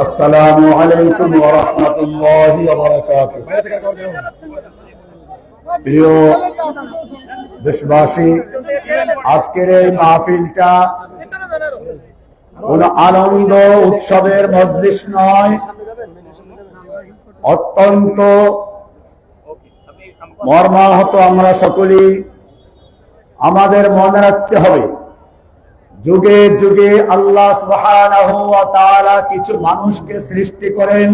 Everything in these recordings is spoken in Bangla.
আসসালামু আলাইকুম ওয়া রাহমাতুল্লাহি ওয়া বারাকাতুহু। প্রিয় দেশবাসী, আজকের এই মাহফিলটা কোন আনন্দ উৎসবের মজলিস নয়, অত্যন্ত মর্মাহত আমরা সকলেই। আমাদের মনে রাখতে হবে, যুগে যুগে আল্লাহ সুবহানাহু ওয়া তাআলা কিছু মানুষকে সৃষ্টি করেন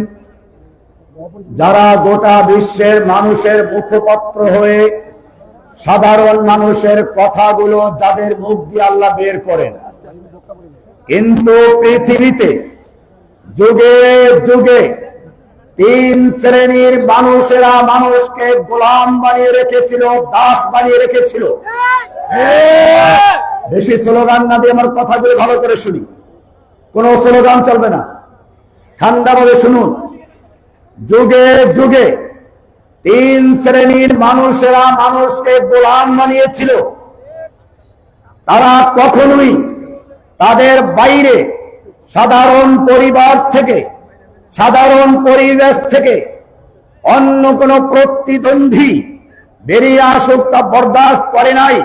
যারা গোটা বিশ্বের মানুষের মুখপত্র হয়ে সাধারণ মানুষের কথাগুলো যাদের মুখ দিয়ে আল্লাহ বের করেন। কিন্তু পৃথিবীতে যুগে যুগে তিন শ্রেণীর মানুষেরা মানুষকে গোলাম বানিয়ে রেখেছিল, দাস বানিয়ে রেখেছিল। বেশি স্লোগান না দিয়ে আমার কথাগুলো ভালো করে শুনি, কোনো স্লোগান চলবে না, ঠান্ডা ভাবে শুনুন। যুগে যুগে তিন শ্রেণীর মানুষেরা মানুষকে গোলাম বানিয়েছিল। তারা কখনোই তাদের বাইরে সাধারণ পরিবার থেকে, সাধারণ পরিবেশ থেকে অন্য কোন প্রতিদ্বন্দ্বী বেরিয়ে আসুক তা বরদাস্ত করে নাই।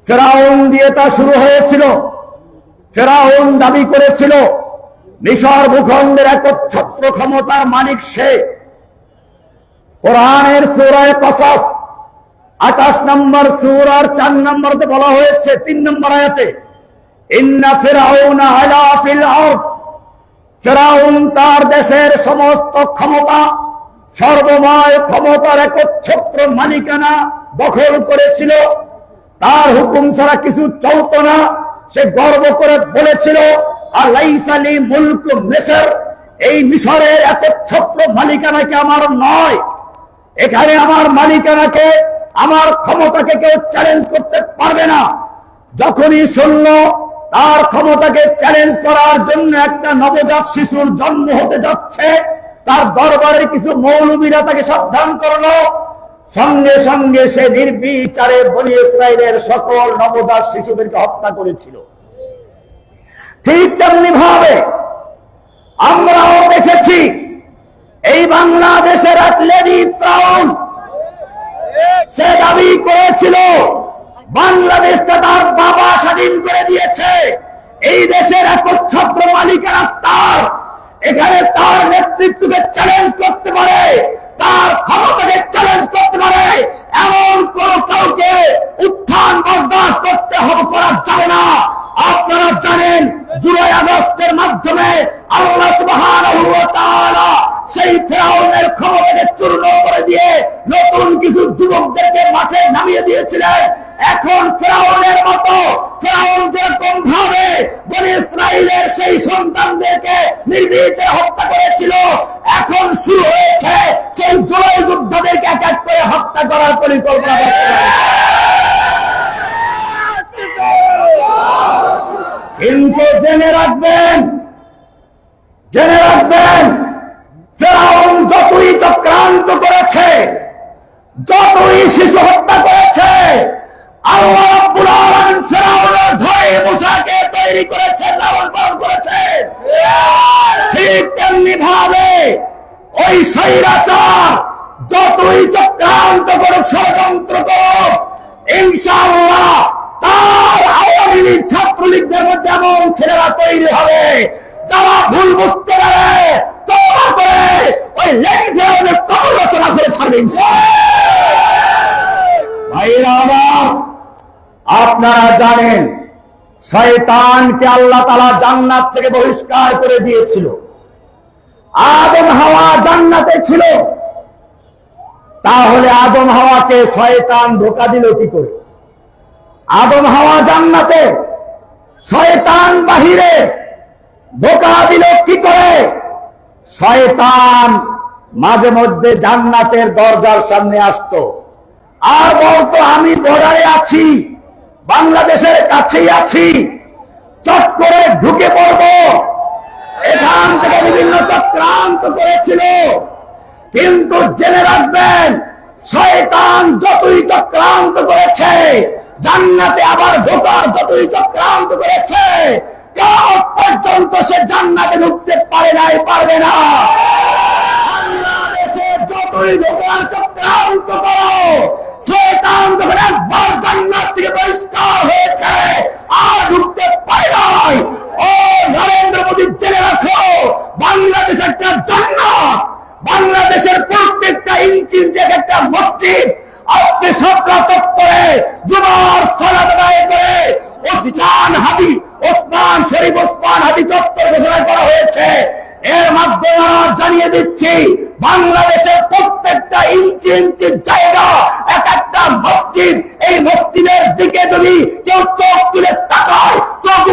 ফেরাউন দিয়ে তা শুরু হয়েছিল। ফেরাউন দাবি করেছিল মিশর ভূখণ্ডের একচ্ছত্র ক্ষমতার মালিক সে। কোরআনের সূরা কসস 28 নম্বর সূরার 4 নম্বরতে বলা হয়েছে, 3 নম্বর আয়াতে, ইন্না ফিরআউনা আলা ফিল আরদ, ফিরআউন তার দেশের সমস্ত ক্ষমতা, সর্বময় ক্ষমতার একচ্ছত্র মালিকানা দখল করেছিল। তার হুকুম ছাড়া কিছু চলত না। সে গর্ব করে বলেছিল, আলাইসা লি মুলকু মিসর, এই মিশরের একচ্ছত্র মালিকানাকে আমার নয়, এখানে আমার মালিকানাকে, আমার ক্ষমতাকে কেউ চ্যালেঞ্জ করতে পারবে না। যখনই শুনল তার ক্ষমতাকে চ্যালেঞ্জ করার জন্য একটা নবজাত শিশুর জন্ম হতে যাচ্ছে, তার দরবারের কিছু মৌলবীরা তাকে সাবধান করলো। সঙ্গে সঙ্গে সে নির্বিচারে বনি ইসরাইলের সকল নবজাত শিশুদেরকে হত্যা করেছিল। ঠিক তেমনি ভাবে আমরাও দেখেছি এই বাংলাদেশের এক লেডি ফ্রাউন, সে দাবি করেছিল বাংলাদেশটা তার বাবা স্বাধীন করে দিয়েছে, এই দেশের একচ্ছত্র মালিকানা তার, এখানে তার নেতৃত্বকে চ্যালেঞ্জ করতে পারে, তার ক্ষমতাকে চ্যালেঞ্জ করতে পারে, এমন কোন কাউকে উত্থান বরদাস্ত করতে হবে, করা যাবে না। আপনারা জানেন জুলাই আগস্টের মাধ্যমে আল্লাহ সুবহানাহু ওয়া তাআলা সেই ফিরআউনের ক্ষমতাকে চূর্ণ করে দিয়ে নতুন কিছু যুবকদেরকে মাঠে নামিয়ে দিয়েছিলেন। এখন ফিরআউনের মতো, ফিরআউন যেরকম ভাবে বনি ইসরাইলের সেই সন্তানদেরকে নির্বিচারে হত্যা করেছিল, এখন শুরু হয়েছে সেই জুলাই যোদ্ধাদেরকে এক এক করে হত্যা করার পরিকল্পনা। কিন্তু জেনে রাখবেন, জেনে রাখবেন, ফিরআউন যতই চক্রান্ত করেছে, যতই শিশু হত্যা করেছে, আল্লাহ রাব্বুল আলামিন ফিরআউনের ঘরে মুসাকে তৈরি করেছেন, লালন পালন করেছেন। ঠিক তেমনি ভাবে ওই স্বৈরাচার যতই চক্রান্ত করুক, ষড়যন্ত্র করুক, ইনশাআল্লাহ তার আওয়ামী লীগ ছাত্রলীগদের মধ্যে এমন ছেলেরা তৈরি হবে যারা ভুল বুঝতে পারে, তওবা করে ওই লেডি ফেরাউনের কবর রচনা করে ছাড়বে ইনশাআল্লাহ। ভাইরা আমার, আপনারা জানেন শয়তানকে আল্লাহ তাআলা জান্নাত থেকে বহিষ্কার করে দিয়েছিল। আদম হাওয়া জান্নাতে ছিল, তাহলে আদম হাওয়াকে শয়তান ধোঁকা দিল কি করে? আদম হাওয়া জান্নাতে, শয়তান বাহিরে, ধোঁকা দিল কি করে? শয়তান মাঝে মধ্যে জান্নাতের দরজার সামনে আসতো আর বলতো আমি বর্ডারে আছি, বাংলাদেশের কাছেই আছি, চট করে ঢুকে পড়বো। এখান থেকে বিভিন্ন চক্রান্ত করেছিল। কিন্তু জেনে রাখবেন, শয়তান যতই চক্রান্ত করেছে, জান্নাতে আবার ঢোকার যতই চক্রান্ত করেছে, কিয়ামত পর্যন্ত সে জান্নাতে ঢুকতে পারে নাই, পারবে না। বাংলাদেশে যতই ঢোকার চক্রান্ত করো, শয়তান যখন একবার জান্নাত থেকে বহিষ্কার হয়েছে আর ঢুকতে পারে নাই। ও নরেন্দ্র মোদী, জেনে রাখো, বাংলাদেশ একটা জান্নাত। বাংলাদেশের প্রত্যেকটা ইঞ্চি যে একটা মসজিদ, আজকে সবরা চত্বরে জুমার সালাত আদায় করে ওসমান শরীফ ওসমান হাদি চত্বর ঘোষণা করা হয়েছে। এর মাধ্যমে আমরা জানিয়ে দিচ্ছি, বাংলাদেশের প্রত্যেকটা ইঞ্চি ইঞ্চি জায়গা এক একটা মসজিদ। এই মসজিদের দিকে যদি কেউ চোখ তুলে তাকায়, চোখ